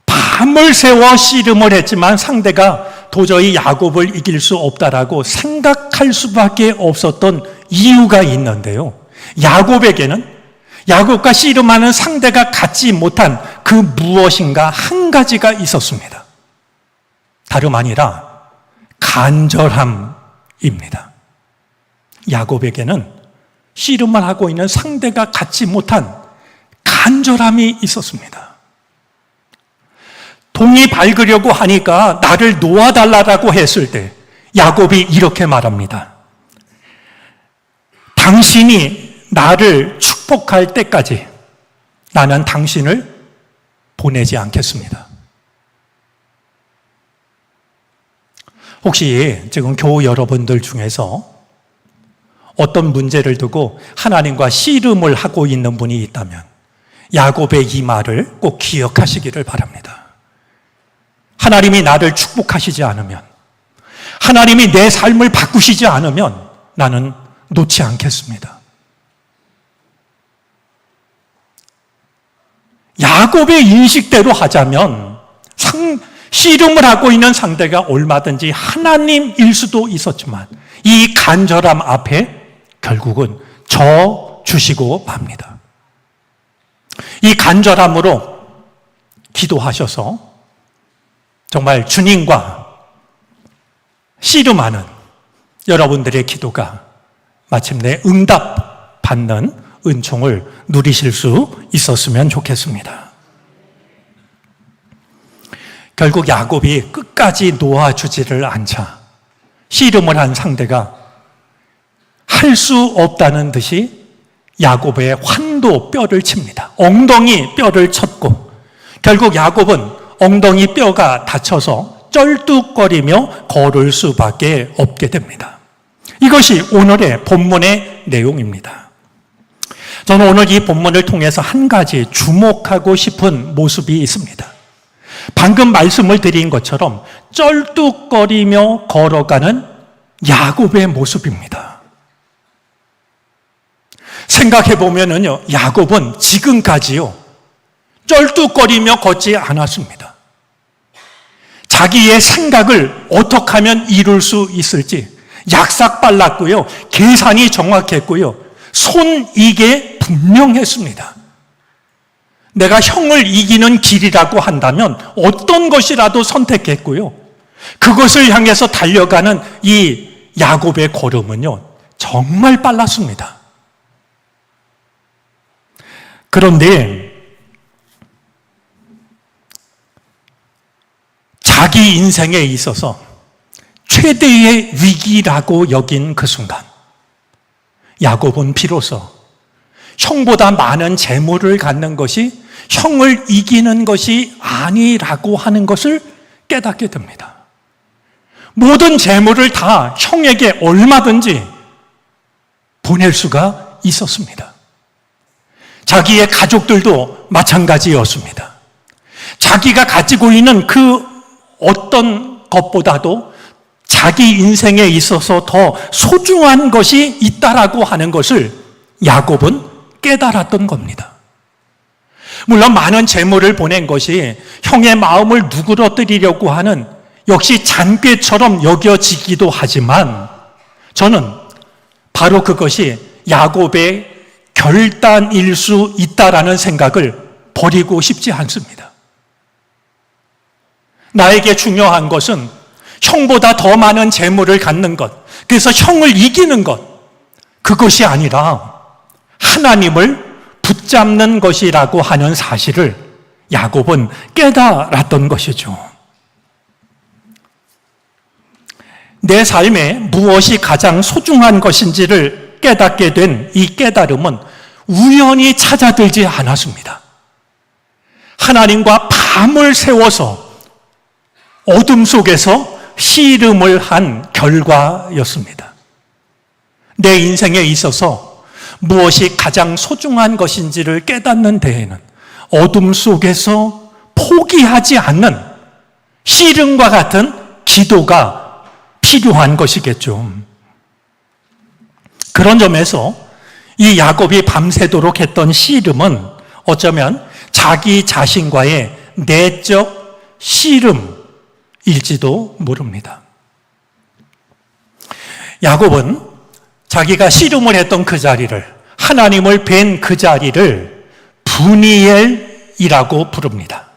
Speaker 6: 밤을 새워 씨름을 했지만 상대가 도저히 야곱을 이길 수 없다라고 생각할 수밖에 없었던 이유가 있는데요. 야곱과 씨름하는 상대가 갖지 못한 그 무엇인가 한 가지가 있었습니다. 다름 아니라 간절함입니다. 야곱에게는 씨름을 하고 있는 상대가 갖지 못한 간절함이 있었습니다. 동이 밝으려고 하니까 나를 놓아달라고 했을 때 야곱이 이렇게 말합니다. 당신이 나를 축복할 때까지 나는 당신을 보내지 않겠습니다. 혹시 지금 교우 여러분들 중에서 어떤 문제를 두고 하나님과 씨름을 하고 있는 분이 있다면 야곱의 이 말을 꼭 기억하시기를 바랍니다. 하나님이 나를 축복하시지 않으면, 하나님이 내 삶을 바꾸시지 않으면 나는 놓지 않겠습니다. 야곱의 인식대로 하자면 씨름을 하고 있는 상대가 얼마든지 하나님일 수도 있었지만 이 간절함 앞에 결국은 져 주시고 맙니다. 이 간절함으로 기도하셔서 정말 주님과 씨름하는 여러분들의 기도가 마침내 응답받는 은총을 누리실 수 있었으면 좋겠습니다. 결국 야곱이 끝까지 놓아주지를 않자 씨름을 한 상대가 할 수 없다는 듯이 야곱의 환도 뼈를 칩니다. 엉덩이 뼈를 쳤고 결국 야곱은 엉덩이 뼈가 다쳐서 쩔뚝거리며 걸을 수밖에 없게 됩니다. 이것이 오늘의 본문의 내용입니다. 저는 오늘 이 본문을 통해서 한 가지 주목하고 싶은 모습이 있습니다. 방금 말씀을 드린 것처럼 쩔뚝거리며 걸어가는 야곱의 모습입니다. 생각해 보면은요, 야곱은 지금까지요, 쩔뚝거리며 걷지 않았습니다. 자기의 생각을 어떻게 하면 이룰 수 있을지 약삭빨랐고요, 계산이 정확했고요, 손익에 분명했습니다. 내가 형을 이기는 길이라고 한다면 어떤 것이라도 선택했고요, 그것을 향해서 달려가는 이 야곱의 걸음은요, 정말 빨랐습니다. 그런데 자기 인생에 있어서 최대의 위기라고 여긴 그 순간 야곱은 비로소 형보다 많은 재물을 갖는 것이 형을 이기는 것이 아니라고 하는 것을 깨닫게 됩니다. 모든 재물을 다 형에게 얼마든지 보낼 수가 있었습니다. 자기의 가족들도 마찬가지였습니다. 자기가 가지고 있는 그 어떤 것보다도 자기 인생에 있어서 더 소중한 것이 있다라고 하는 것을 야곱은 깨달았던 겁니다. 물론 많은 재물을 보낸 것이 형의 마음을 누그러뜨리려고 하는 역시 잔꾀처럼 여겨지기도 하지만 저는 바로 그것이 야곱의 결단일 수 있다라는 생각을 버리고 싶지 않습니다. 나에게 중요한 것은 형보다 더 많은 재물을 갖는 것, 그래서 형을 이기는 것, 그것이 아니라 하나님을 붙잡는 것이라고 하는 사실을 야곱은 깨달았던 것이죠. 내 삶에 무엇이 가장 소중한 것인지를 깨닫게 된 이 깨달음은 우연히 찾아들지 않았습니다. 하나님과 밤을 새워서 어둠 속에서 씨름을 한 결과였습니다. 내 인생에 있어서 무엇이 가장 소중한 것인지를 깨닫는 데에는 어둠 속에서 포기하지 않는 씨름과 같은 기도가 필요한 것이겠죠. 그런 점에서 이 야곱이 밤새도록 했던 씨름은 어쩌면 자기 자신과의 내적 씨름일지도 모릅니다. 야곱은 자기가 씨름을 했던 그 자리를, 하나님을 뵌 그 자리를 브니엘이라고 부릅니다.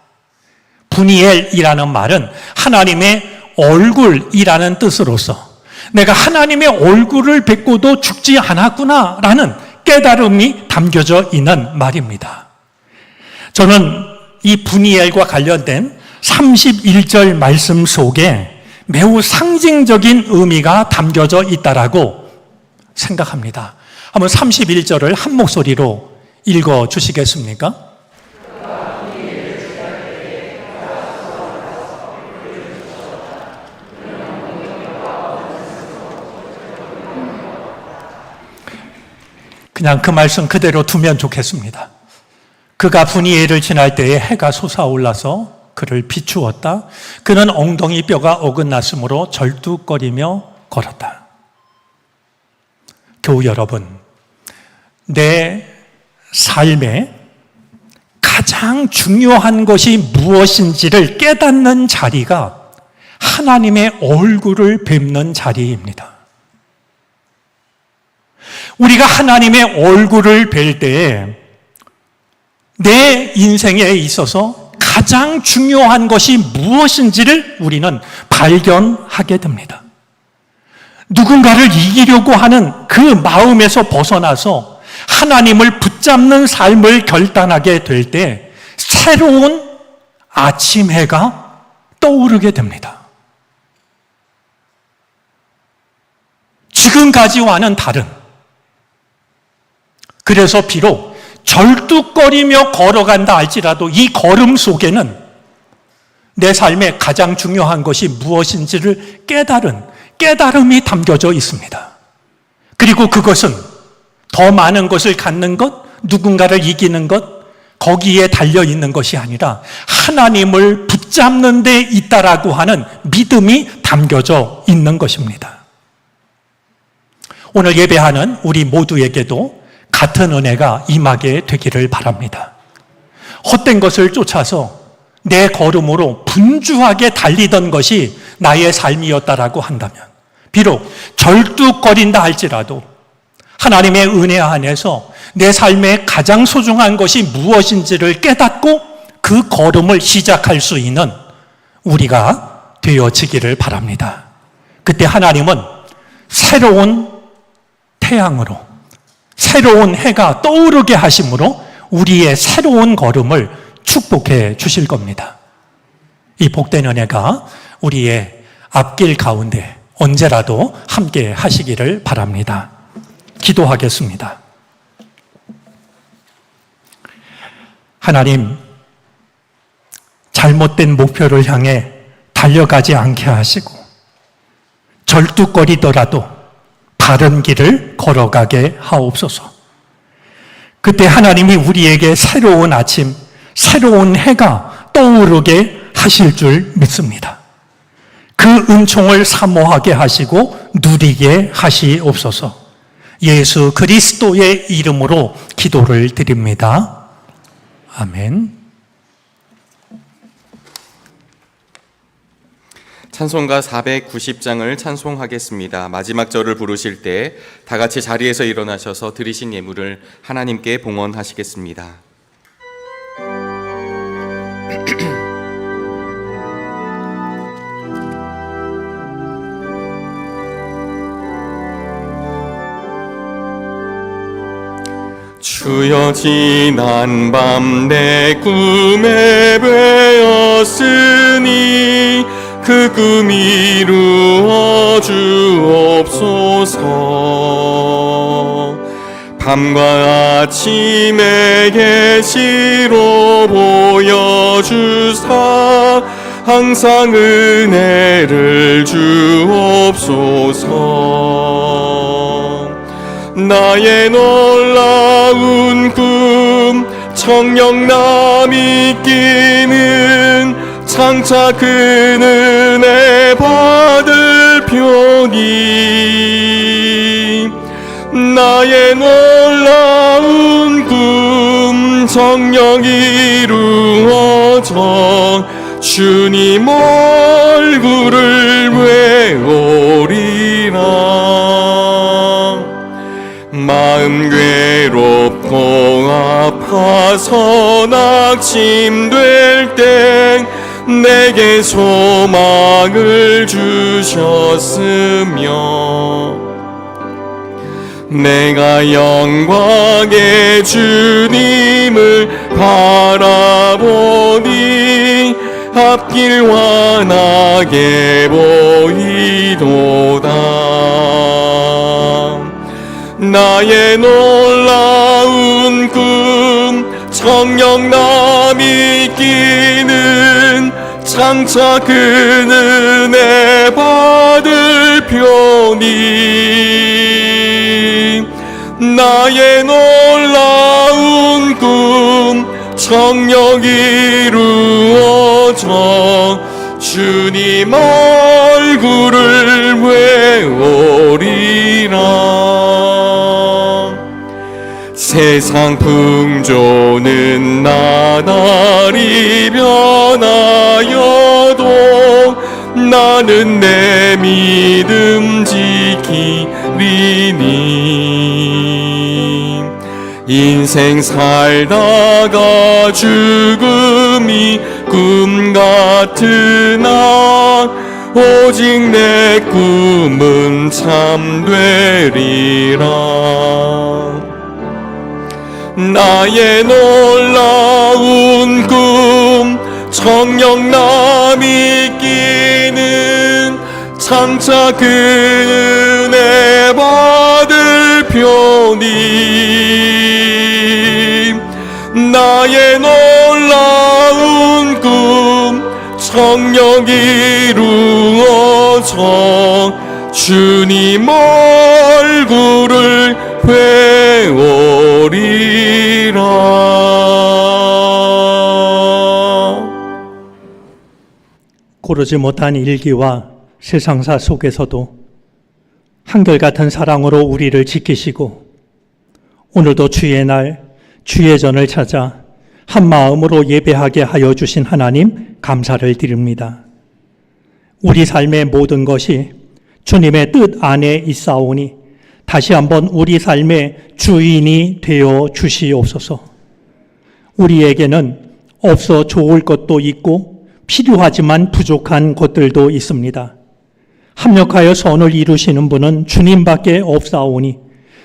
Speaker 6: 브니엘이라는 말은 하나님의 얼굴이라는 뜻으로서 내가 하나님의 얼굴을 뵙고도 죽지 않았구나라는 깨달음이 담겨져 있는 말입니다. 저는 이 브니엘과 관련된 31절 말씀 속에 매우 상징적인 의미가 담겨져 있다라고 생각합니다. 한번 31절을 한 목소리로 읽어 주시겠습니까? 그냥 그 말씀 그대로 두면 좋겠습니다. 그가 브니엘을 지날 때에 해가 솟아올라서 그를 비추었다. 그는 엉덩이 뼈가 어긋났으므로 절뚝거리며 걸었다. 교우 여러분, 내 삶에 가장 중요한 것이 무엇인지를 깨닫는 자리가 하나님의 얼굴을 뵙는 자리입니다. 우리가 하나님의 얼굴을 뵐 때에 내 인생에 있어서 가장 중요한 것이 무엇인지를 우리는 발견하게 됩니다. 누군가를 이기려고 하는 그 마음에서 벗어나서 하나님을 붙잡는 삶을 결단하게 될 때 새로운 아침 해가 떠오르게 됩니다. 지금까지와는 다른, 그래서 비록 절뚝거리며 걸어간다 할지라도 이 걸음 속에는 내 삶에 가장 중요한 것이 무엇인지를 깨달은 깨달음이 담겨져 있습니다. 그리고 그것은 더 많은 것을 갖는 것, 누군가를 이기는 것, 거기에 달려있는 것이 아니라 하나님을 붙잡는 데 있다라고 하는 믿음이 담겨져 있는 것입니다. 오늘 예배하는 우리 모두에게도 같은 은혜가 임하게 되기를 바랍니다. 헛된 것을 쫓아서 내 걸음으로 분주하게 달리던 것이 나의 삶이었다라고 한다면, 비록 절뚝거린다 할지라도 하나님의 은혜 안에서 내 삶의 가장 소중한 것이 무엇인지를 깨닫고 그 걸음을 시작할 수 있는 우리가 되어지기를 바랍니다. 그때 하나님은 새로운 태양으로 새로운 해가 떠오르게 하심으로 우리의 새로운 걸음을 축복해 주실 겁니다. 이 복된 은혜가 우리의 앞길 가운데 언제라도 함께 하시기를 바랍니다. 기도하겠습니다. 하나님, 잘못된 목표를 향해 달려가지 않게 하시고 절뚝거리더라도 바른 길을 걸어가게 하옵소서. 그때 하나님이 우리에게 새로운 아침, 새로운 해가 떠오르게 하실 줄 믿습니다. 그 은총을 사모하게 하시고 누리게 하시옵소서. 예수 그리스도의 이름으로 기도를 드립니다. 아멘.
Speaker 1: 찬송가 490장을 찬송하겠습니다. 마지막 절을 부르실 때 다 같이 자리에서 일어나셔서 드리신 예물을 하나님께 봉헌하시겠습니다.
Speaker 2: 주여 지난 밤 내 꿈에 배었으니 그 꿈 이루어 주옵소서. 밤과 아침에 계시로 보여주사 항상 은혜를 주옵소서. 나의 놀라운 꿈 청령남이 끼는 장차 그 은혜 받을 편이 나의 놀라운 꿈 정녕 이루어져 주님 얼굴을 외우리라. 마음 괴롭고 아파서 낙심될 때 내게 소망을 주셨으며 내가 영광의 주님을 바라보니 앞길 환하게 보이도다. 나의 놀라운 꿈 청령남이 끼는 장차 그 은혜 받을 편이 나의 놀라운 꿈 정녕 이루어져 주님 얼굴을 외우리라. 세상 풍조는 나날이 변하여도 나는 내 믿음 지키리니. 인생 살다가 죽음이 꿈 같으나 오직 내 꿈은 참되리라. 나의 놀라운 꿈 청령남이 끼는 장차 그 은혜 받을 편이 나의 놀라운 꿈 정녕 이루어져 주님 얼굴을 회오리라.
Speaker 6: 고르지 못한 일기와 세상사 속에서도 한결같은 사랑으로 우리를 지키시고 오늘도 주의 날 주의 전을 찾아 한 마음으로 예배하게 하여 주신 하나님 감사를 드립니다. 우리 삶의 모든 것이 주님의 뜻 안에 있사오니 다시 한번 우리 삶의 주인이 되어 주시옵소서. 우리에게는 없어 좋을 것도 있고 필요하지만 부족한 것들도 있습니다. 합력하여 선을 이루시는 분은 주님밖에 없사오니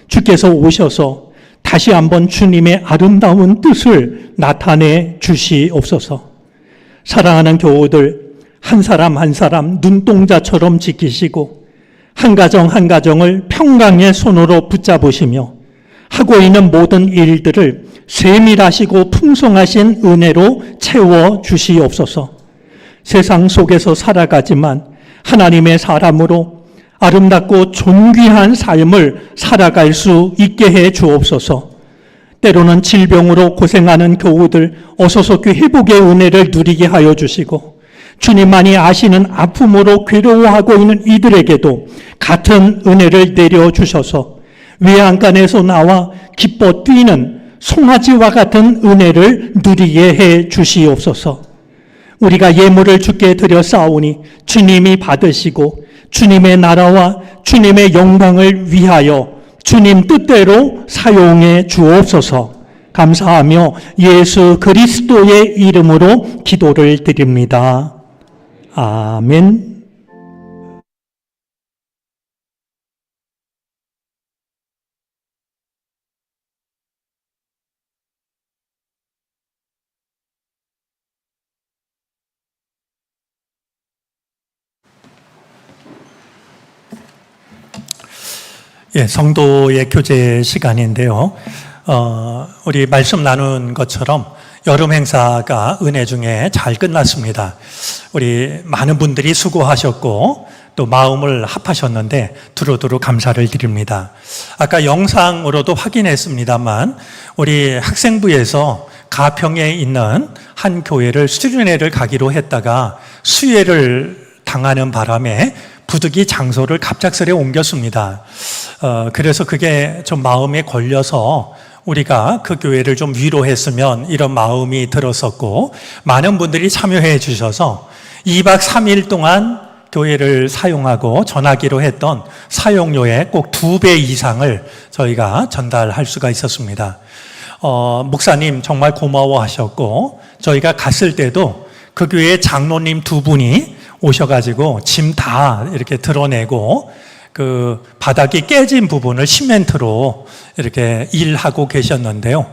Speaker 6: 주께서 오셔서 다시 한번 주님의 아름다운 뜻을 나타내 주시옵소서. 사랑하는 교우들 한 사람 한 사람 눈동자처럼 지키시고 한 가정 한 가정을 평강의 손으로 붙잡으시며 하고 있는 모든 일들을 세밀하시고 풍성하신 은혜로 채워 주시옵소서. 세상 속에서 살아가지만 하나님의 사람으로 아름답고 존귀한 삶을 살아갈 수 있게 해 주옵소서. 때로는 질병으로 고생하는 교우들 어서속히 회복의 은혜를 누리게 하여 주시고 주님만이 아시는 아픔으로 괴로워하고 있는 이들에게도 같은 은혜를 내려주셔서 외양간에서 나와 기뻐 뛰는 송아지와 같은 은혜를 누리게 해 주시옵소서. 우리가 예물을 주께 드려 싸우니 주님이 받으시고 주님의 나라와 주님의 영광을 위하여 주님 뜻대로 사용해 주옵소서. 감사하며 예수 그리스도의 이름으로 기도를 드립니다. 아멘. 예, 성도의 교제 시간인데요. 우리 말씀 나눈 것처럼 여름 행사가 은혜 중에 잘 끝났습니다. 우리 많은 분들이 수고하셨고 또 마음을 합하셨는데 두루두루 감사를 드립니다. 아까 영상으로도 확인했습니다만 우리 학생부에서 가평에 있는 한 교회를 수련회를 가기로 했다가 수혜를 당하는 바람에 부득이 장소를 갑작스레 옮겼습니다. 그래서 그게 좀 마음에 걸려서 우리가 그 교회를 좀 위로했으면 이런 마음이 들었었고, 많은 분들이 참여해 주셔서 2박 3일 동안 교회를 사용하고 전하기로 했던 사용료의 꼭 2배 이상을 저희가 전달할 수가 있었습니다. 목사님 정말 고마워하셨고, 저희가 갔을 때도 그 교회 장로님 2분이 오셔가지고 짐 다 이렇게 드러내고 그 바닥이 깨진 부분을 시멘트로 이렇게 일하고 계셨는데요.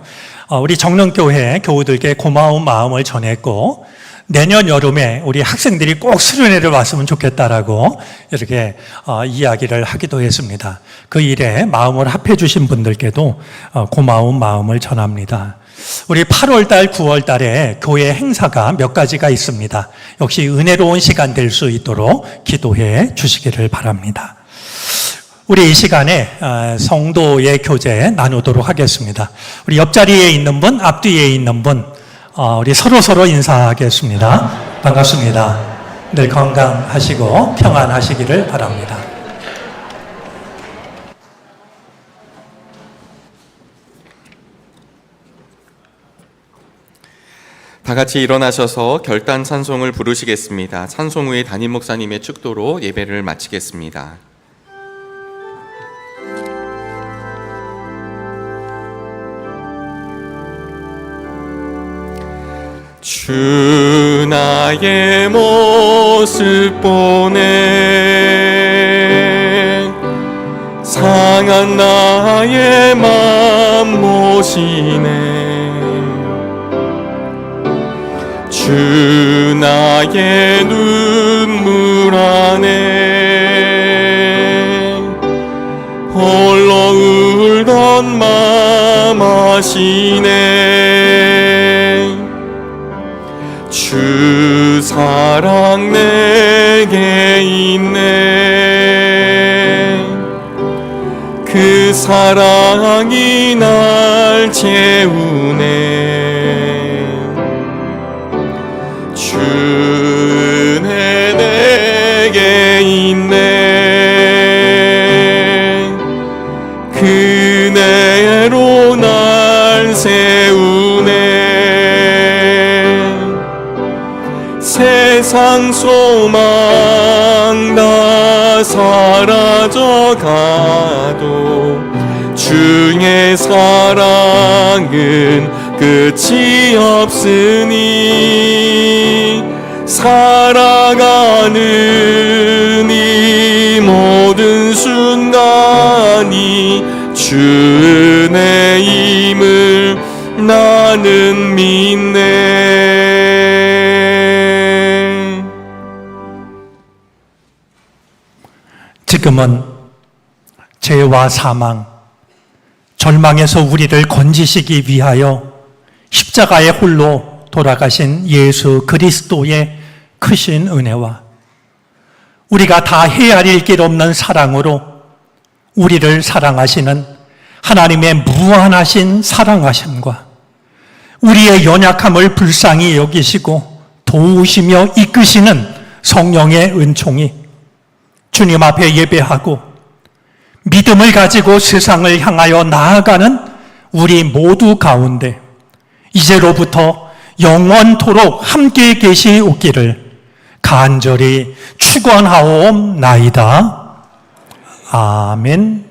Speaker 6: 우리 정릉교회 교우들께 고마운 마음을 전했고, 내년 여름에 우리 학생들이 꼭 수련회를 왔으면 좋겠다라고 이렇게 이야기를 하기도 했습니다. 그 일에 마음을 합해 주신 분들께도 고마운 마음을 전합니다. 우리 8월달, 9월달에 교회 행사가 몇 가지가 있습니다. 역시 은혜로운 시간 될 수 있도록 기도해 주시기를 바랍니다. 우리 이 시간에 성도의 교제 나누도록 하겠습니다. 우리 옆자리에 있는 분, 앞뒤에 있는 분, 우리 서로 인사하겠습니다. 반갑습니다. 늘 건강하시고 평안하시기를 바랍니다.
Speaker 1: 다 같이 일어나셔서 결단 찬송을 부르시겠습니다. 찬송 후에 담임 목사님의 축도로 예배를 마치겠습니다.
Speaker 2: 주 나의 모습 보내 상한 나의 맘 모시네 주 나의 눈물 안에 홀로 울던 맘 아시네 주 사랑 내게 있네 그 사랑이 날 채우네 주 은혜 내게 있네 그 은혜로 날 세우네 세상 소망 다 사라져가도 주의 사랑은 끝이 없으니 살아가는 이 모든 순간이 주 은혜임을 나는 믿네.
Speaker 6: 지금은 죄와 사망, 절망에서 우리를 건지시기 위하여 십자가에 홀로 돌아가신 예수 그리스도의 크신 은혜와 우리가 다 헤아릴 길 없는 사랑으로 우리를 사랑하시는 하나님의 무한하신 사랑하심과 우리의 연약함을 불쌍히 여기시고 도우시며 이끄시는 성령의 은총이 주님 앞에 예배하고 믿음을 가지고 세상을 향하여 나아가는 우리 모두 가운데 이제로부터 영원토록 함께 계시옵기를 간절히 축원하옵나이다. 아멘.